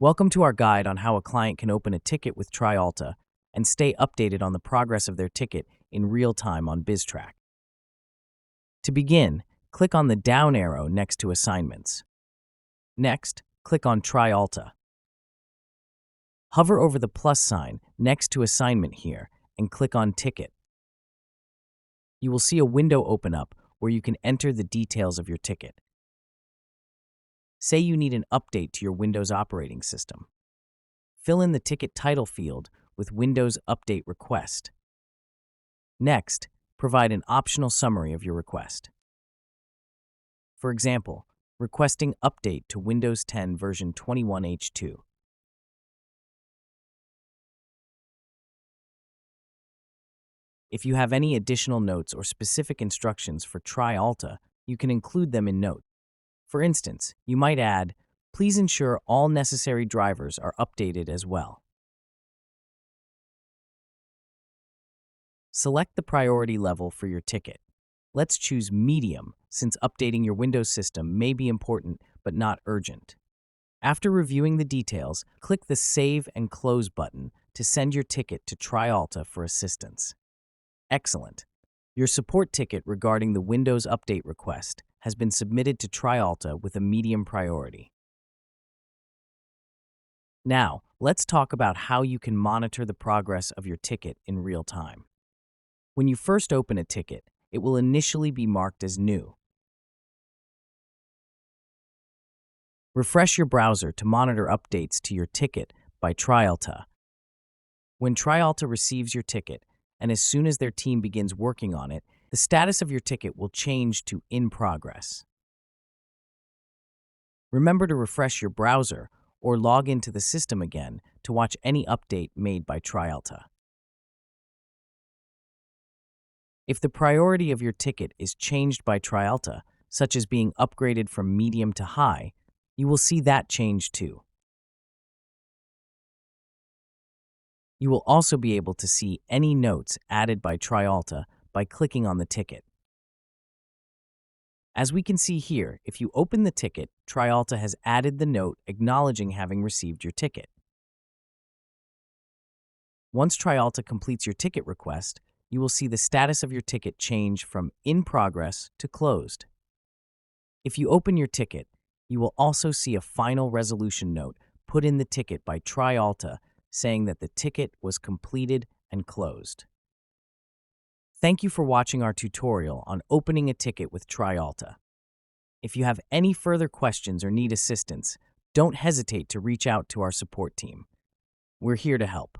Welcome to our guide on how a client can open a ticket with TriAlta and stay updated on the progress of their ticket in real time on BizTRAQ. To begin, click on the down arrow next to Assignments. Next, click on TriAlta. Hover over the plus sign next to Assignment here and click on Ticket. You will see a window open up where you can enter the details of your ticket. Say you need an update to your Windows operating system. Fill in the ticket title field with Windows Update Request. Next, provide an optional summary of your request. For example, requesting update to Windows 10 version 21H2. If you have any additional notes or specific instructions for TriAlta, you can include them in Note. For instance, you might add, "Please ensure all necessary drivers are updated as well." Select the priority level for your ticket. Let's choose Medium, since updating your Windows system may be important but not urgent. After reviewing the details, click the Save and Close button to send your ticket to TriAlta for assistance. Excellent! Your support ticket regarding the Windows Update request has been submitted to TriAlta with a medium priority. Now, let's talk about how you can monitor the progress of your ticket in real time. When you first open a ticket, it will initially be marked as new. Refresh your browser to monitor updates to your ticket by TriAlta. When TriAlta receives your ticket, and as soon as their team begins working on it, the status of your ticket will change to In Progress. Remember to refresh your browser or log into the system again to watch any update made by TriAlta. If the priority of your ticket is changed by TriAlta, such as being upgraded from medium to high, you will see that change too. You will also be able to see any notes added by TriAlta by clicking on the ticket. As we can see here, if you open the ticket, TriAlta has added the note acknowledging having received your ticket. Once TriAlta completes your ticket request, you will see the status of your ticket change from In Progress to Closed. If you open your ticket, you will also see a final resolution note put in the ticket by TriAlta saying that the ticket was completed and closed. Thank you for watching our tutorial on opening a ticket with TriAlta. If you have any further questions or need assistance, don't hesitate to reach out to our support team. We're here to help.